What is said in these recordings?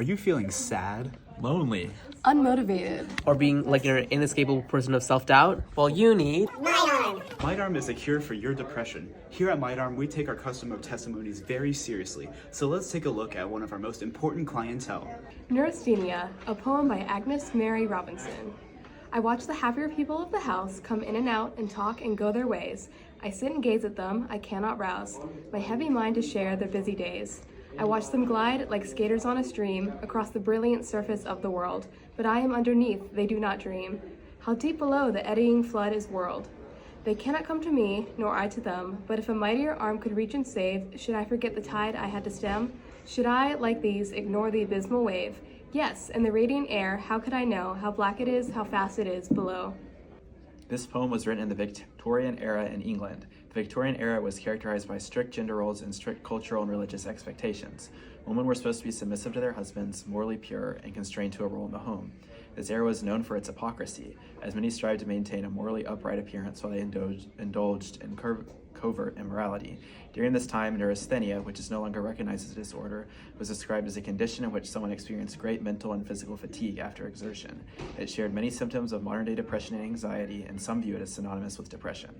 Are you feeling sad? Lonely. Unmotivated. Or being like an inescapable person of self-doubt? Well, you need MindArm is a cure for your depression. Here at MindArm, we take our customer testimonies very seriously. So let's take a look at one of our most important clientele. Neurasthenia, a poem by Agnes Mary Robinson. I watch the happier people of the house come in and out and talk and go their ways. I sit and gaze at them, I cannot rouse my heavy mind to share their busy days. I watch them glide like skaters on a stream across the brilliant surface of the world, but I am underneath, they do not dream. How deep below the eddying flood is whirled. They cannot come to me, nor I to them, but if a mightier arm could reach and save, should I forget the tide I had to stem? Should I, like these, ignore the abysmal wave? Yes, in the radiant air, how could I know how black it is, how fast it is below? This poem was written in the Victorian era in England. The Victorian era was characterized by strict gender roles and strict cultural and religious expectations. Women were supposed to be submissive to their husbands, morally pure, and constrained to a role in the home. This era was known for its hypocrisy, as many strived to maintain a morally upright appearance while they indulged in covert immorality. During this time, neurasthenia, which is no longer recognized as a disorder, was described as a condition in which someone experienced great mental and physical fatigue after exertion. It shared many symptoms of modern-day depression and anxiety, and some view it as synonymous with depression.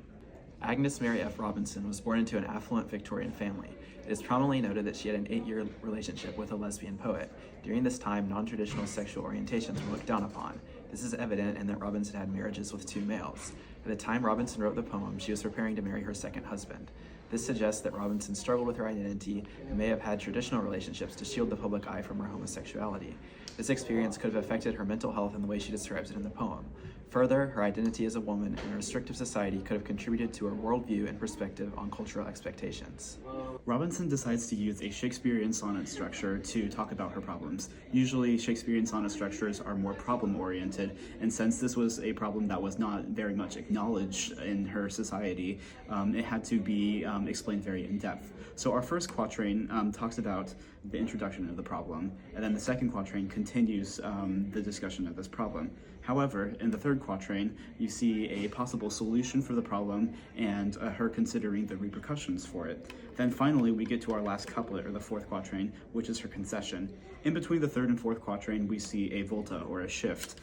Agnes Mary F. Robinson was born into an affluent Victorian family. It is prominently noted that she had an 8-year relationship with a lesbian poet. During this time, non-traditional sexual orientations were looked down upon. This is evident in that Robinson had marriages with 2 males. At the time Robinson wrote the poem, she was preparing to marry her second husband. This suggests that Robinson struggled with her identity and may have had traditional relationships to shield the public eye from her homosexuality. This experience could have affected her mental health in the way she describes it in the poem. Further, her identity as a woman in a restrictive society could have contributed to her worldview and perspective on cultural expectations. Robinson decides to use a Shakespearean sonnet structure to talk about her problems. Usually, Shakespearean sonnet structures are more problem-oriented, and since this was a problem that was not very much acknowledged in her society, it had to be explained very in-depth. So our first quatrain talks about the introduction of the problem, and then the second quatrain continues the discussion of this problem. However, in the third quatrain, you see a possible solution for the problem and her considering the repercussions for it. Then finally, we get to our last couplet, or the fourth quatrain, which is her concession. In between the third and fourth quatrain, we see a volta, or a shift.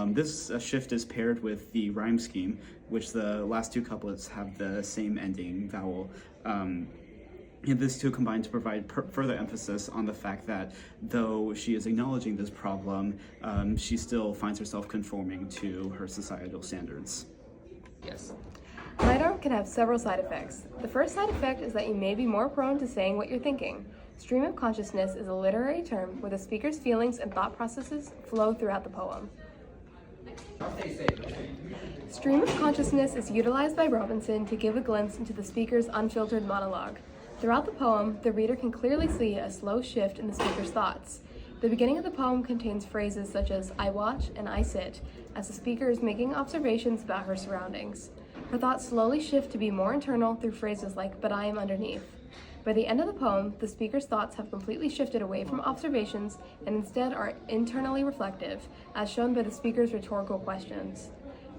This shift is paired with the rhyme scheme, which the last 2 couplets have the same ending vowel. And these 2 combine to provide further emphasis on the fact that though she is acknowledging this problem, she still finds herself conforming to her societal standards. yes. MindArm can have several side effects. The first side effect is that you may be more prone to saying what you're thinking. Stream of consciousness is a literary term where the speaker's feelings and thought processes flow throughout the poem. Stream of consciousness is utilized by Robinson to give a glimpse into the speaker's unfiltered monologue. Throughout the poem, the reader can clearly see a slow shift in the speaker's thoughts. The beginning of the poem contains phrases such as "I watch" and "I sit," as the speaker is making observations about her surroundings. Her thoughts slowly shift to be more internal through phrases like "but I am underneath." By the end of the poem, the speaker's thoughts have completely shifted away from observations and instead are internally reflective, as shown by the speaker's rhetorical questions.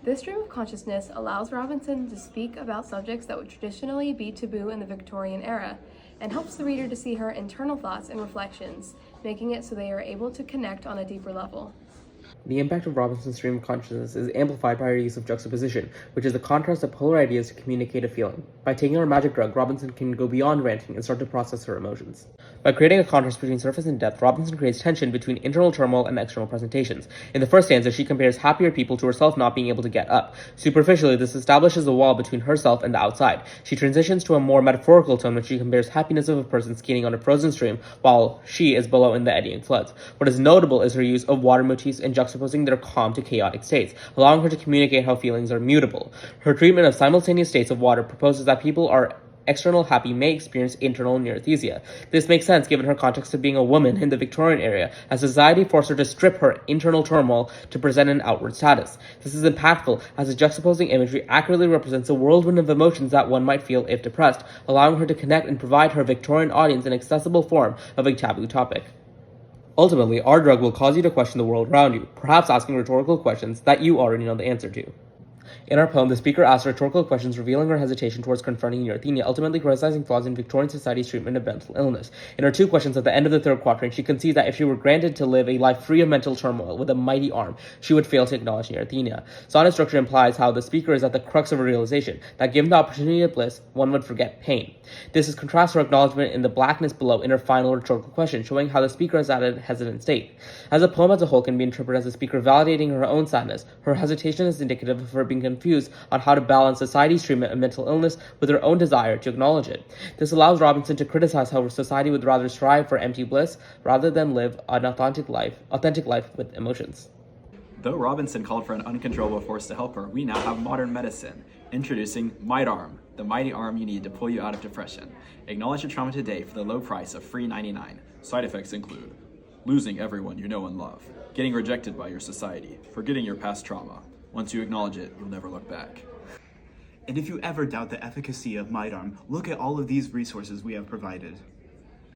This stream of consciousness allows Robinson to speak about subjects that would traditionally be taboo in the Victorian era, and helps the reader to see her internal thoughts and reflections, making it so they are able to connect on a deeper level. The impact of Robinson's stream of consciousness is amplified by her use of juxtaposition, which is the contrast of polar ideas to communicate a feeling. By taking her magic drug, Robinson can go beyond ranting and start to process her emotions. By creating a contrast between surface and depth, Robinson creates tension between internal turmoil and external presentations. In the first stanza, she compares happier people to herself not being able to get up. Superficially, this establishes a wall between herself and the outside. She transitions to a more metaphorical tone when she compares happiness of a person skating on a frozen stream while she is below in the eddying floods. What is notable is her use of water motifs and juxtaposing their calm to chaotic states, allowing her to communicate how feelings are mutable. Her treatment of simultaneous states of water proposes that people are external happy may experience internal neurasthenia. This makes sense given her context of being a woman in the Victorian era, as society forced her to strip her internal turmoil to present an outward status. This is impactful, as the juxtaposing imagery accurately represents a whirlwind of emotions that one might feel if depressed, allowing her to connect and provide her Victorian audience an accessible form of a taboo topic. Ultimately, our drug will cause you to question the world around you, perhaps asking rhetorical questions that you already know the answer to. In our poem, the speaker asks rhetorical questions revealing her hesitation towards confronting neurasthenia, ultimately criticizing flaws in Victorian society's treatment of mental illness. In her two questions at the end of the third quatrain, she concedes that if she were granted to live a life free of mental turmoil with a mighty arm, she would fail to acknowledge neurasthenia. Sonnet structure implies how the speaker is at the crux of a realization that given the opportunity of bliss, one would forget pain. This is contrast to her acknowledgement in the blackness below in her final rhetorical question, showing how the speaker is at a hesitant state. As a poem as a whole can be interpreted as the speaker validating her own sadness, her hesitation is indicative of her being confused on how to balance society's treatment of mental illness with her own desire to acknowledge it. This allows Robinson to criticize how society would rather strive for empty bliss rather than live an authentic life with emotions. Though Robinson called for an uncontrollable force to help her, we now have modern medicine. Introducing Might Arm, the mighty arm you need to pull you out of depression. Acknowledge your trauma today for the low price of free $99. Side effects include losing everyone you know and love, getting rejected by your society, forgetting your past trauma. Once you acknowledge it, you'll never look back. And if you ever doubt the efficacy of Might Arm, look at all of these resources we have provided.